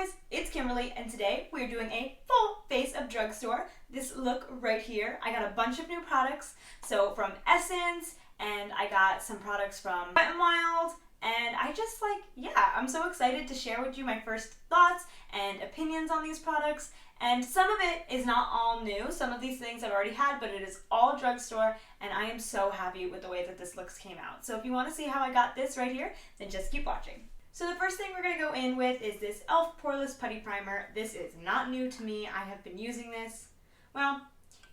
guys, it's Kimberly, and today we're doing a full face of Drugstore. This look right here, I got a bunch of new products, so from Essence, and I got some products from Wet n Wild, and I'm so excited to share with you my first thoughts and opinions on these products. And some of it is not all new. Some of these things I've already had, but it is all Drugstore, and I am so happy with the way that this looks came out. So if you want to see how I got this right here, then just keep watching. So the first thing we're going to go in with is this e.l.f. Poreless Putty Primer. This is not new to me. I have been using this. Well,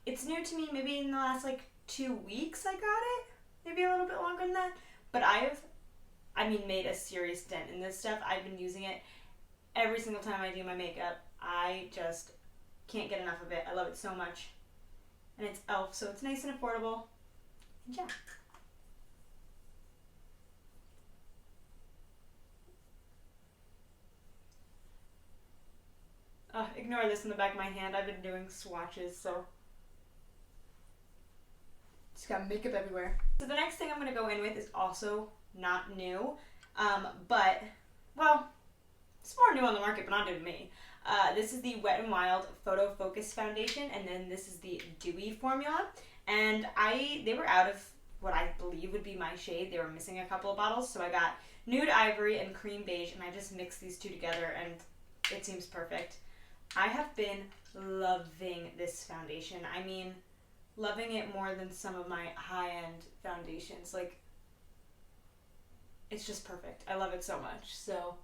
it's new to me maybe in the last 2 weeks I got it. Maybe a little bit longer than that. But I made a serious dent in this stuff. I've been using it every single time I do my makeup. I just can't get enough of it. I love it so much. And it's e.l.f., so it's nice and affordable. And yeah. Ignore this in the back of my hand. I've been doing swatches, so just got makeup everywhere. So the next thing I'm going to go in with is also not new, but, well, it's more new on the market, but not new to me. This is the Wet n Wild Photo Focus Foundation, and then this is the Dewy formula. And they were out of what I believe would be my shade. They were missing a couple of bottles, so I got Nude Ivory and Cream Beige, and I just mixed these two together, and it seems perfect. I have been loving this foundation. I mean, loving it more than some of my high-end foundations. It's just perfect. I love it so much. So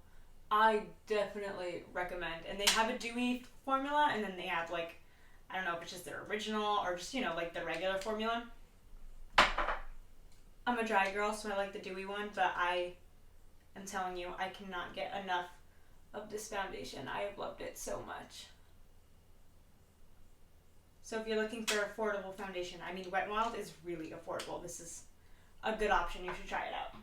I definitely recommend. And they have a dewy formula, and then they have I don't know if it's just their original or just, the regular formula. I'm a dry girl, so I like the dewy one, but I am telling you, I cannot get enough of this foundation. I have loved it so much. So if you're looking for affordable foundation, Wet n Wild is really affordable. This is a good option. You should try it out.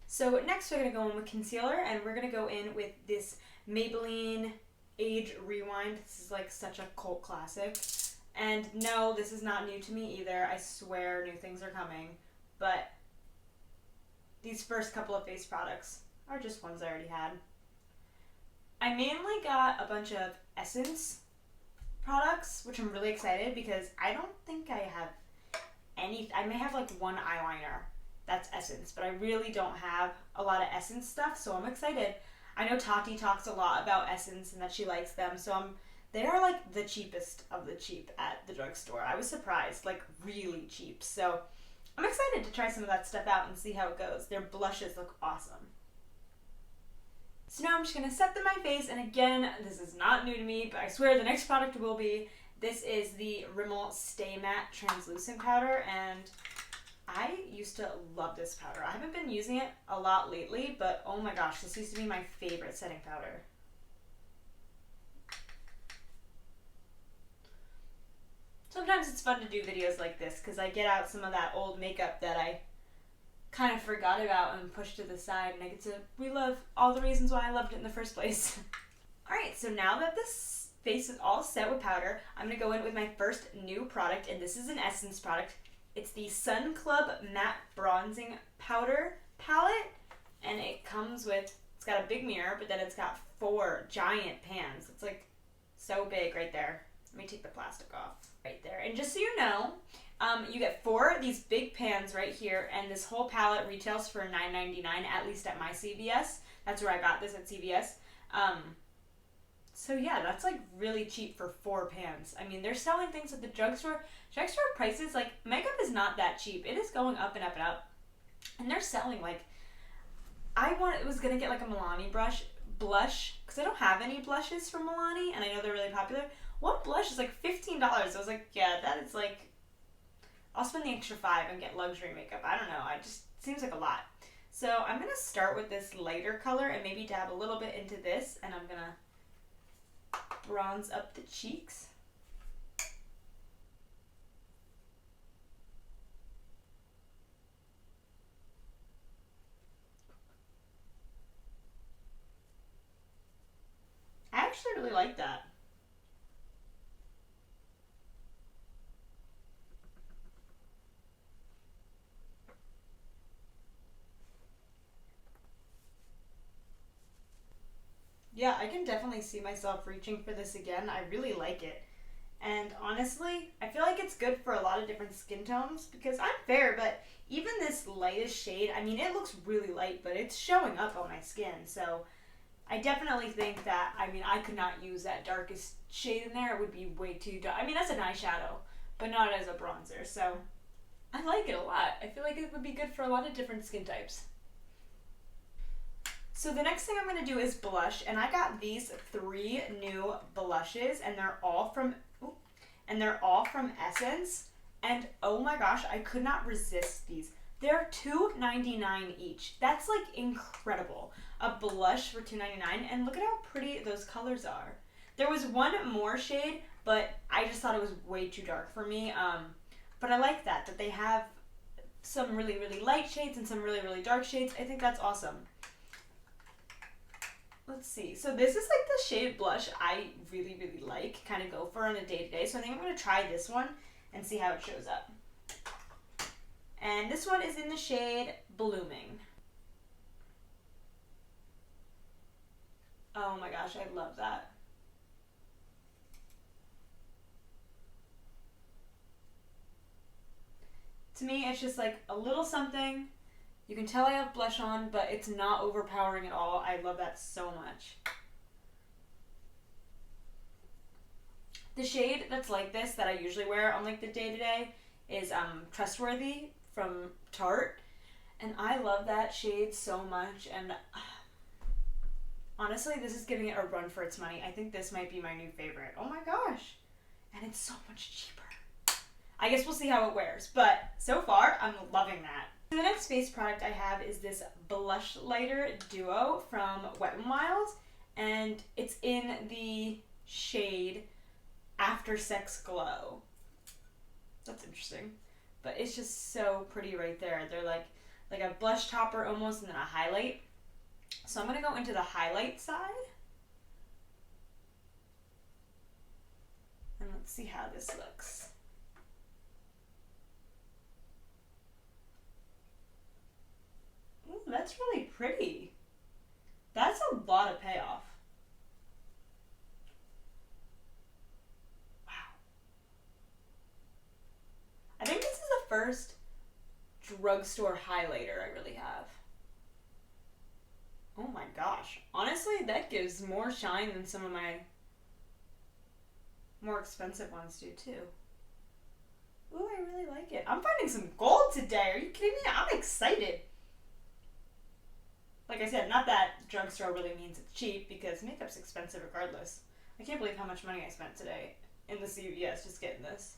So next we're going to go in with concealer, and we're going to go in with this Maybelline Age Rewind. This is such a cult classic. And no, this is not new to me either. I swear new things are coming. But these first couple of face products are just ones I already had. I mainly got a bunch of Essence products, which I'm really excited because I don't think I have any. I may have one eyeliner that's Essence, but I really don't have a lot of Essence stuff, so I'm excited. I know Tati talks a lot about Essence and that she likes them, so they are the cheapest of the cheap at the drugstore. I was surprised, really cheap. So I'm excited to try some of that stuff out and see how it goes. Their blushes look awesome. So now I'm just going to set them my face, and again, this is not new to me, but I swear the next product will be. This is the Rimmel Stay Matte Translucent Powder, and I used to love this powder. I haven't been using it a lot lately, but oh my gosh, this used to be my favorite setting powder. Sometimes it's fun to do videos like this because I get out some of that old makeup that I kind of forgot about and pushed to the side, and I get to relive all the reasons why I loved it in the first place. Alright, so now that this face is all set with powder, I'm going to go in with my first new product, and this is an Essence product. It's the Sun Club Matte Bronzing Powder Palette, and it comes with, it's got a big mirror, but then it's got 4 giant pans. It's so big right there. Let me take the plastic off right there. And just so you know, you get 4 of these big pans right here, and this whole palette retails for $9.99, at least at my CVS. That's where I got this, at CVS. So yeah, that's really cheap for 4 pans. They're selling things at the drugstore. Drugstore prices, makeup is not that cheap. It is going up and up and up. And they're selling I was gonna get a Milani blush, because I don't have any blushes from Milani, and I know they're really popular. One blush is $15. I was yeah, that is I'll spend the extra $5 and get luxury makeup. I don't know, it just seems like a lot. So I'm gonna start with this lighter color and maybe dab a little bit into this, and I'm gonna bronze up the cheeks. I actually really like that. Yeah, I can definitely see myself reaching for this again. I really like it. And honestly, I feel like it's good for a lot of different skin tones because I'm fair, but even this lightest shade, I mean, it looks really light, but it's showing up on my skin. So I definitely think that, I mean, I could not use that darkest shade in there. It would be way too dark. I mean, that's an eyeshadow, but not as a bronzer. So I like it a lot. I feel like it would be good for a lot of different skin types. So the next thing I'm going to do is blush, and I got these 3 new blushes, and they're all from Essence, and oh my gosh, I could not resist these. They're $2.99 each. That's like incredible. A blush for $2.99, and look at how pretty those colors are. There was one more shade, but I just thought it was way too dark for me. But I like that they have some really, really light shades and some really, really dark shades. I think that's awesome. Let's see. So this is like the shade blush I really, really like, kind of go for on a day-to-day. So I think I'm going to try this one and see how it shows up. And this one is in the shade Blooming. Oh my gosh, I love that. To me, it's just like a little something. You can tell I have blush on, but it's not overpowering at all. I love that so much. The shade that's like this that I usually wear on like the day-to-day is Trustworthy from Tarte. And I love that shade so much. And honestly, this is giving it a run for its money. I think this might be my new favorite. Oh my gosh. And it's so much cheaper. I guess we'll see how it wears. But so far, I'm loving that. The next face product I have is this blush lighter duo from Wet n Wild, and it's in the shade After Sex Glow. That's interesting, but it's just so pretty right there. They're like a blush topper almost, and then a highlight. So I'm gonna go into the highlight side, and let's see how this looks. Ooh, that's really pretty. That's a lot of payoff. Wow. I think this is the first drugstore highlighter I really have. Oh my gosh. Honestly, that gives more shine than some of my more expensive ones do too. Ooh, I really like it. I'm finding some gold today. Are you kidding me? I'm excited. Like I said, not that drugstore really means it's cheap, because makeup's expensive regardless. I can't believe how much money I spent today in the CVS just getting this.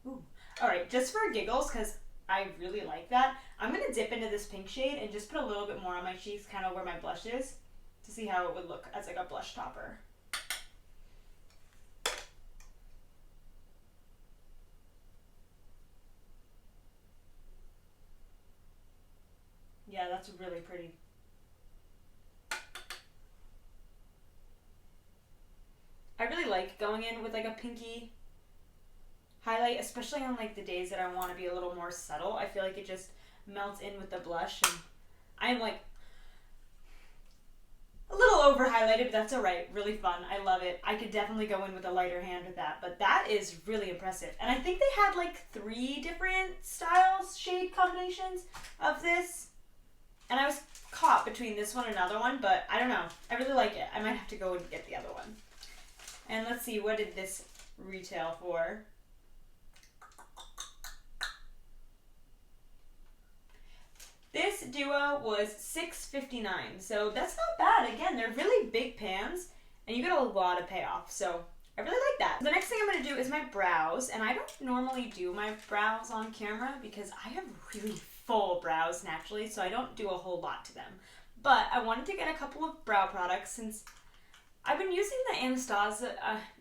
Ooh. Alright, just for giggles, because I really like that, I'm going to dip into this pink shade and just put a little bit more on my cheeks, kind of where my blush is, to see how it would look as like a blush topper. Yeah, that's really pretty. I really like going in with like a pinky highlight, especially on like the days that I want to be a little more subtle. I feel like it just melts in with the blush, and I'm like a little over highlighted, but that's alright. Really fun. I love it. I could definitely go in with a lighter hand with that, but that is really impressive. And I think they had like 3 different styles, shade combinations of this. And I was caught between this one and another one, but I don't know. I really like it. I might have to go and get the other one. And let's see, what did this retail for? This duo was $6.59, so that's not bad. Again, they're really big pans, and you get a lot of payoff, so I really like that. The next thing I'm going to do is my brows, and I don't normally do my brows on camera because I have really full brows naturally, so I don't do a whole lot to them. But I wanted to get a couple of brow products since I've been using the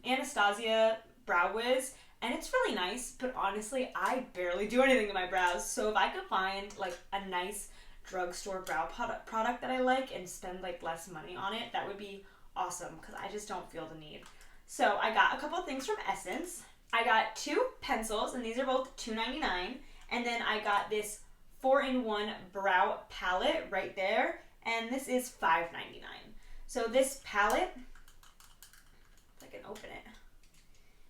Anastasia Brow Wiz, and it's really nice, but honestly, I barely do anything to my brows. So if I could find like a nice drugstore brow product that I like and spend like less money on it, that would be awesome, because I just don't feel the need. So I got a couple of things from Essence. I got 2 pencils, and these are both $2.99. And then I got this 4-in-1 brow palette right there. and this is $5.99. So this palette, if I can open it,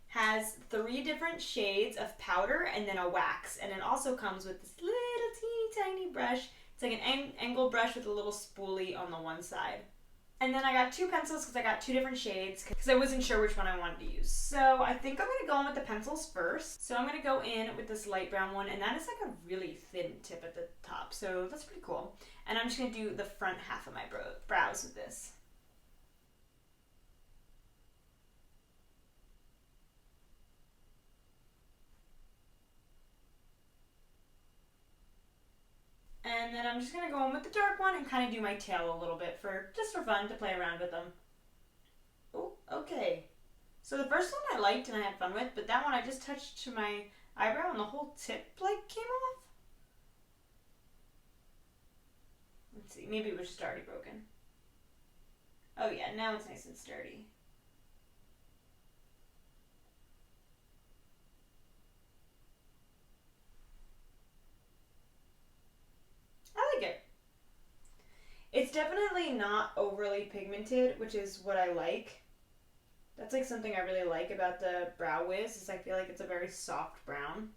has 3 different shades of powder and then a wax, and it also comes with this little teeny tiny brush. It's like an angle brush with a little spoolie on the one side. And then I got 2 pencils because I got 2 different shades because I wasn't sure which one I wanted to use. So I think I'm going to go in with the pencils first. So I'm going to go in with this light brown one, and that is like a really thin tip at the top. So that's pretty cool. And I'm just going to do the front half of my brows with this. And then I'm just going to go in with the dark one and kind of do my tail a little bit just for fun to play around with them. Oh, okay. So the first one I liked and I had fun with, but that one I just touched to my eyebrow and the whole tip like came off. Let's see, maybe it was just already broken. Oh yeah, now it's nice and sturdy. It's definitely not overly pigmented, which is what I like. That's like something I really like about the Brow Wiz, is I feel like it's a very soft brown.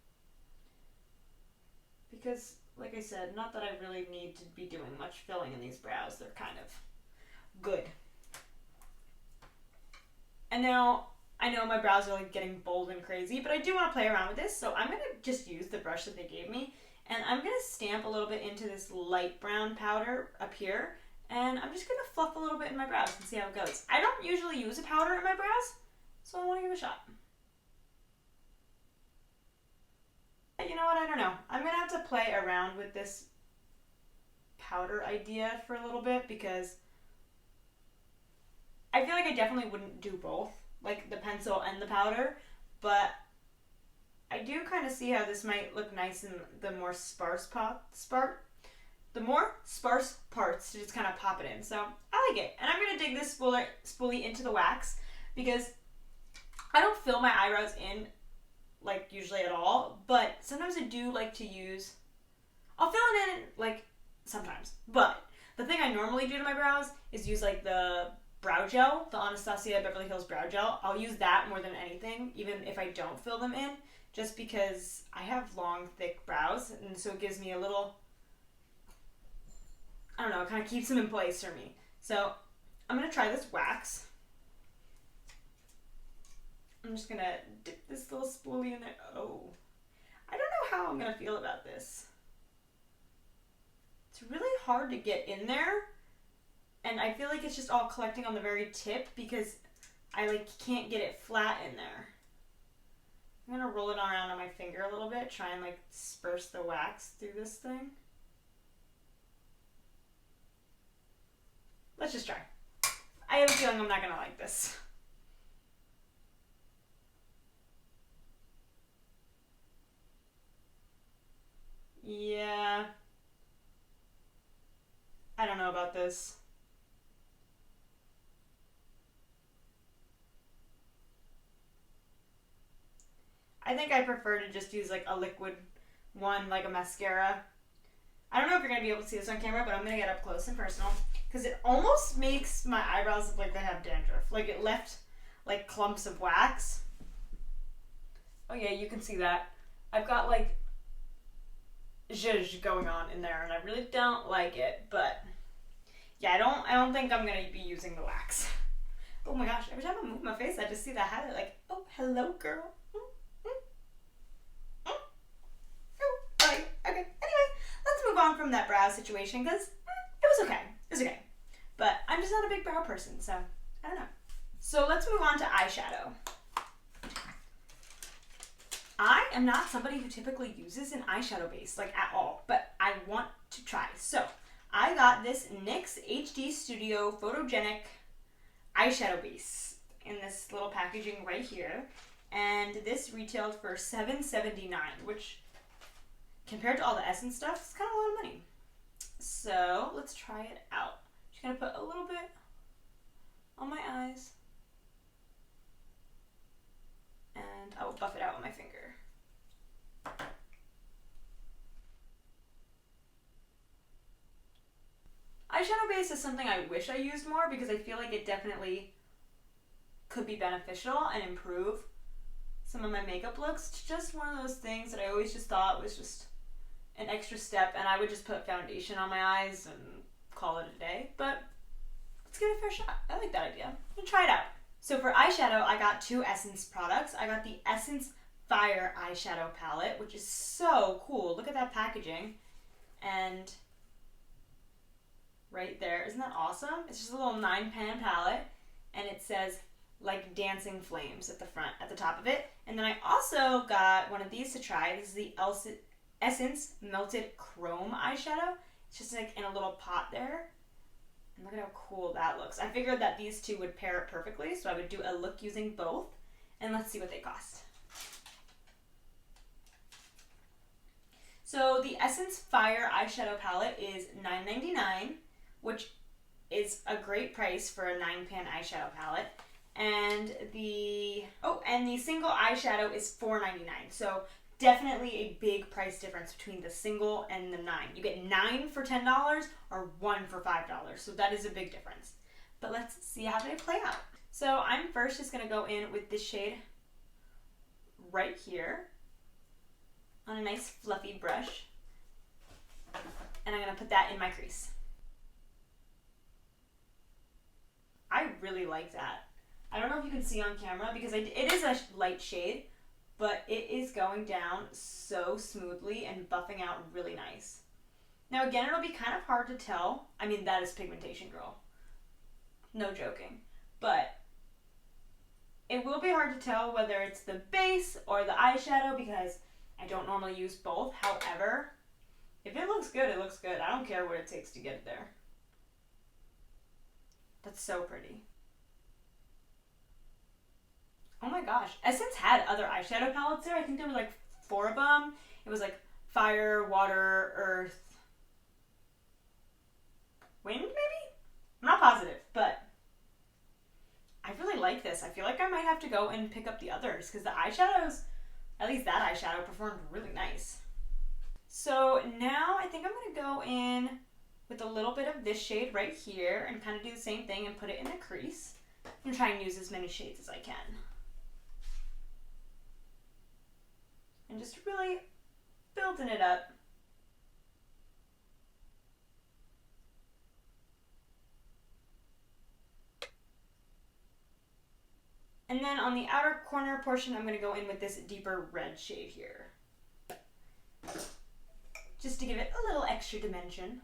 Because, like I said, not that I really need to be doing much filling in these brows. They're kind of good. And now, I know my brows are like getting bold and crazy, but I do want to play around with this, so I'm going to just use the brush that they gave me. And I'm going to stamp a little bit into this light brown powder up here. And I'm just going to fluff a little bit in my brows and see how it goes. I don't usually use a powder in my brows, so I want to give it a shot. You know what? I don't know. I'm going to have to play around with this powder idea for a little bit because I feel like I definitely wouldn't do both, like the pencil and the powder, but I do kind of see how this might look nice in the more sparse parts to just kind of pop it in. So I like it. And I'm going to dig this spoolie into the wax because I don't fill my eyebrows in like usually at all, but sometimes I do like to I'll fill it in like sometimes, but the thing I normally do to my brows is use like the brow gel, the Anastasia Beverly Hills brow gel. I'll use that more than anything, even if I don't fill them in, just because I have long, thick brows, and so it gives me a little, I don't know, it kind of keeps them in place for me. So I'm going to try this wax. I'm just going to dip this little spoolie in there. Oh, I don't know how I'm going to feel about this. It's really hard to get in there, and I feel like it's just all collecting on the very tip because I like can't get it flat in there. I'm going to roll it around on my finger a little bit, try and like disperse the wax through this thing. Let's just try. I have a feeling I'm not going to like this. Yeah. I don't know about this. I think I prefer to just use like a liquid one, like a mascara. I don't know if you're going to be able to see this on camera, but I'm going to get up close and personal because it almost makes my eyebrows look like they have dandruff. Like it left like clumps of wax. Oh yeah, you can see that. I've got like zhuzh going on in there and I really don't like it, but yeah, I don't think I'm going to be using the wax. Oh my gosh, every time I move my face, I just see that highlight like, oh, hello girl. Okay, anyway, let's move on from that brow situation because it was okay. It was okay. But I'm just not a big brow person, so I don't know. So let's move on to eyeshadow. I am not somebody who typically uses an eyeshadow base, like at all, but I want to try. So I got this NYX HD Studio Photogenic eyeshadow base in this little packaging right here. And this retailed for $7.79, which compared to all the Essence stuff, it's kind of a lot of money. So let's try it out. Just gonna put a little bit on my eyes. And I will buff it out with my finger. Eyeshadow base is something I wish I used more because I feel like it definitely could be beneficial and improve some of my makeup looks. It's just one of those things that I always just thought was just an extra step, and I would just put foundation on my eyes and call it a day. But let's give it a fair shot. I like that idea. I'm gonna try it out. So for eyeshadow, I got 2 Essence products. I got the Essence Fire eyeshadow palette, which is so cool. Look at that packaging. And right there, isn't that awesome? It's just a little 9-pan palette, and it says like dancing flames at the front, at the top of it. And then I also got one of these to try. This is the Essence Melted Chrome eyeshadow. It's just like in a little pot there. And look at how cool that looks. I figured that these two would pair it perfectly, so I would do a look using both. And let's see what they cost. So the Essence Fire eyeshadow palette is $9.99, which is a great price for a 9-pan eyeshadow palette. And the single eyeshadow is $4.99. So definitely a big price difference between the single and the 9. You get 9 for $10 or 1 for $5. So that is a big difference. But let's see how they play out. So I'm first just going to go in with this shade right here on a nice fluffy brush. And I'm going to put that in my crease. I really like that. I don't know if you can see on camera because it is a light shade, but it is going down so smoothly and buffing out really nice. Now again, it'll be kind of hard to tell. I mean, that is pigmentation, girl. No joking. But it will be hard to tell whether it's the base or the eyeshadow because I don't normally use both. However, if it looks good, it looks good. I don't care what it takes to get it there. That's so pretty. Oh my gosh. Essence had other eyeshadow palettes there. I think there were like 4 of them. It was like fire, water, earth, wind maybe? I'm not positive, but I really like this. I feel like I might have to go and pick up the others because the eyeshadows, at least that eyeshadow, performed really nice. So now I think I'm going to go in with a little bit of this shade right here and kind of do the same thing and put it in the crease. I'm going to try and use as many shades as I can. And just really building it up. And then on the outer corner portion, I'm going to go in with this deeper red shade here. Just to give it a little extra dimension.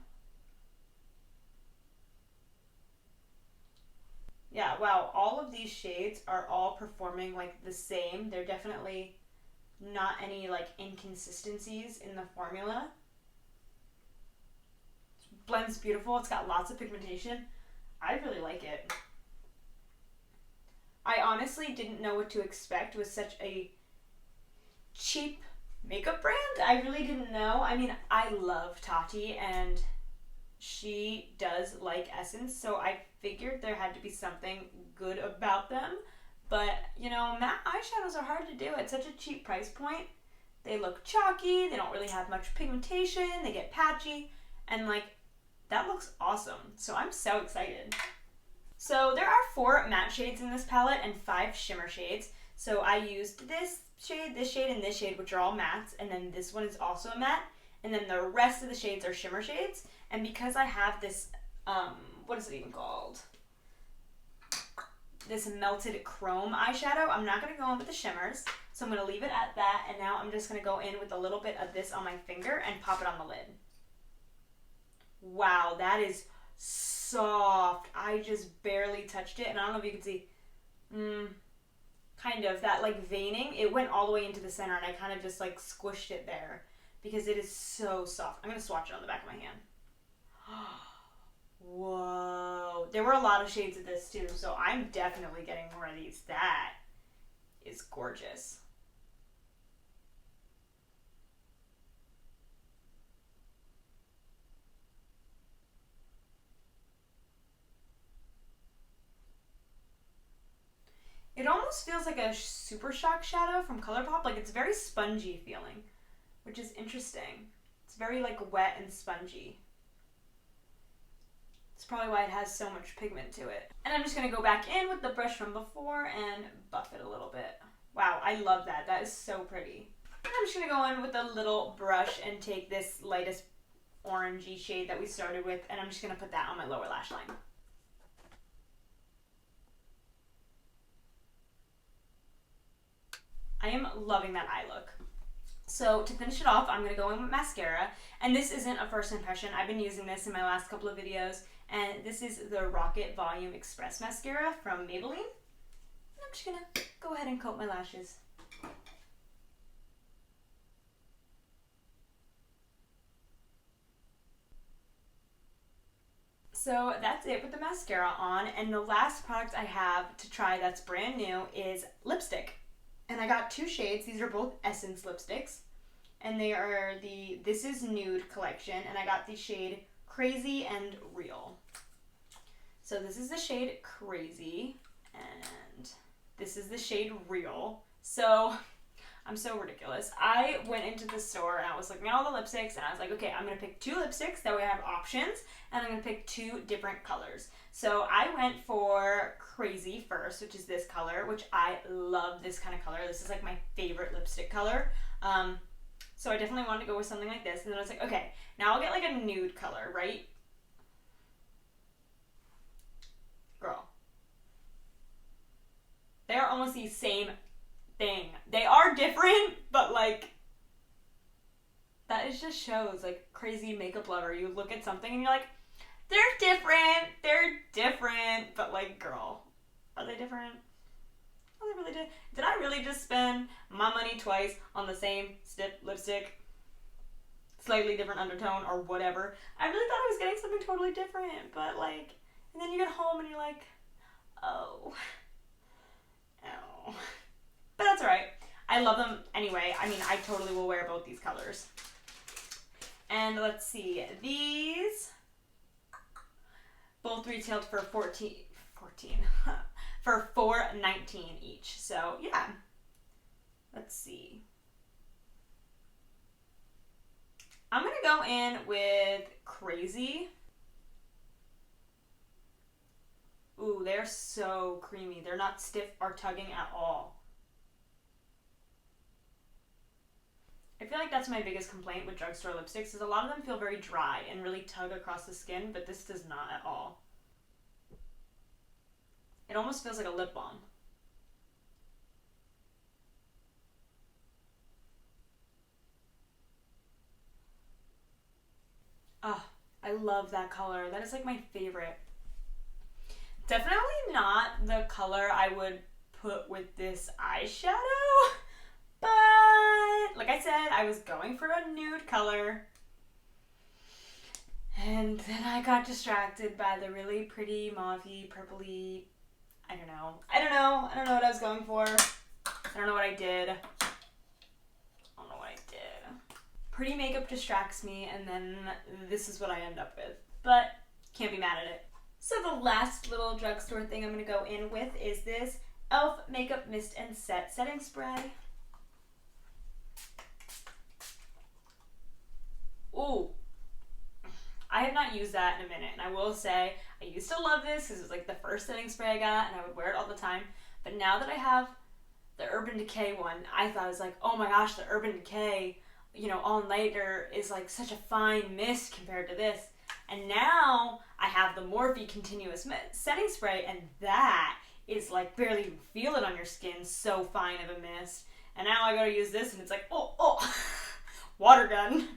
Yeah, wow, all of these shades are all performing like the same. They're definitely not any like inconsistencies in the formula. It blends beautiful. It's got lots of pigmentation. I really like it. I honestly didn't know what to expect with such a cheap makeup brand. I really didn't know. I mean, I love Tati and she does like Essence, so I figured there had to be something good about them. But, you know, matte eyeshadows are hard to do at such a cheap price point. They look chalky, they don't really have much pigmentation, they get patchy, and like, that looks awesome. So I'm so excited. So there are 4 matte shades in this palette and 5 shimmer shades. So I used this shade, and this shade, which are all mattes, and then this one is also a matte, and then the rest of the shades are shimmer shades. And because I have this, what is it even called? This melted chrome eyeshadow, I'm not going to go in with the shimmers, so I'm going to leave it at that, and now I'm just going to go in with a little bit of this on my finger and pop it on the lid. Wow, that is soft. I just barely touched it, and I don't know if you can see, kind of, that like veining, it went all the way into the center, and I kind of just like squished it there, because it is so soft. I'm going to swatch it on the back of my hand. Whoa. There were a lot of shades of this too, so I'm definitely getting more of these. That is gorgeous. It almost feels like a Super Shock shadow from ColourPop. Like, it's very spongy feeling, which is interesting. It's very like wet and spongy. It's probably why it has so much pigment to it. And I'm just going to go back in with the brush from before and buff it a little bit. Wow, I love that. That is so pretty. And I'm just going to go in with a little brush and take this lightest orangey shade that we started with, and I'm just going to put that on my lower lash line. I am loving that eye look. So to finish it off, I'm going to go in with mascara. And this isn't a first impression. I've been using this in my last couple of videos. And this is the Rocket Volume Express Mascara from Maybelline. And I'm just going to go ahead and coat my lashes. So that's it with the mascara on. And the last product I have to try that's brand new is lipstick. And I got 2 shades. These are both Essence lipsticks. And they are the This Is Nude collection. And I got the shade Crazy and Real. So this is the shade Crazy. And this is the shade Real. So I'm so ridiculous. I went into the store and I was looking at all the lipsticks. And I was like, okay, I'm going to pick 2 lipsticks. That way I have options. And I'm going to pick 2 different colors. So I went for Crazy first, which is this color, which I love this kind of color. This is like my favorite lipstick color. So I definitely wanted to go with something like this. And then I was like, okay, now I'll get like a nude color, right? Girl. They're almost the same thing. They are different, but like, that is just shows like crazy makeup lover. You look at something and you're like, they're different, but like, girl, are they different? Are they really did I really just spend my money twice on the same lipstick, slightly different undertone or whatever? I really thought I was getting something totally different, but like, and then you get home and you're like, oh, but that's alright. I love them anyway. I mean, I totally will wear both these colors. And let's see, these both retailed for for $4.19 each. So yeah, let's see. I'm gonna go in with Crazy. Ooh, they're so creamy. They're not stiff or tugging at all. I feel like that's my biggest complaint with drugstore lipsticks is a lot of them feel very dry and really tug across the skin, but this does not at all. It almost feels like a lip balm. Ah, I love that color. That is like my favorite. Definitely not the color I would put with this eyeshadow, but like I said, I was going for a nude color. And then I got distracted by the really pretty mauvey, purpley, I don't know what I was going for. I don't know what I did. Pretty makeup distracts me, and then this is what I end up with. But can't be mad at it. So the last little drugstore thing I'm going to go in with is this e.l.f. Makeup Mist and Set Setting Spray. Ooh. I have not used that in a minute, and I will say I used to love this because it was like the first setting spray I got, and I would wear it all the time. But now that I have the Urban Decay one, I thought I was like, oh my gosh, the Urban Decay, you know, All Nighter is like such a fine mist compared to this. And now I have the Morphe Continuous Setting Spray, and that is like barely even feel it on your skin, so fine of a mist. And now I gotta use this, and it's like, oh, water gun.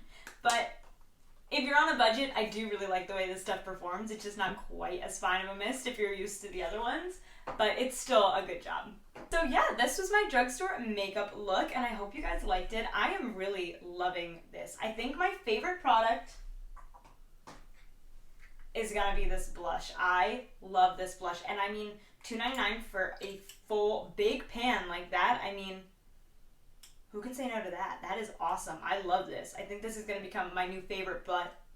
But if you're on a budget, I do really like the way this stuff performs. It's just not quite as fine of a mist if you're used to the other ones, but it's still a good job. So yeah, this was my drugstore makeup look, and I hope you guys liked it. I am really loving this. I think my favorite product is gonna be this blush. I love this blush, and I mean, $2.99 for a full big pan like that. I mean, who can say no to that? That is awesome. I love this. I think this is going to become my new favorite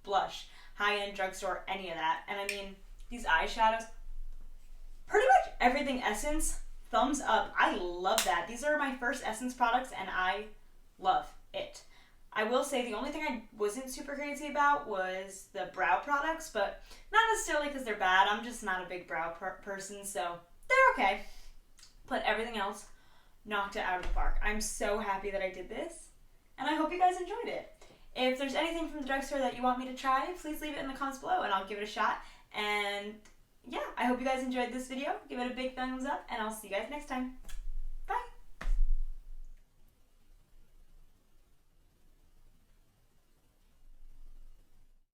blush. High-end drugstore, any of that. And I mean, these eyeshadows, pretty much everything Essence, thumbs up. I love that. These are my first Essence products, and I love it. I will say the only thing I wasn't super crazy about was the brow products, but not necessarily because they're bad. I'm just not a big brow person, so they're okay. But everything else knocked it out of the park. I'm so happy that I did this, and I hope you guys enjoyed it. If there's anything from the drugstore that you want me to try, please leave it in the comments below, and I'll give it a shot. And yeah, I hope you guys enjoyed this video. Give it a big thumbs up, and I'll see you guys next time.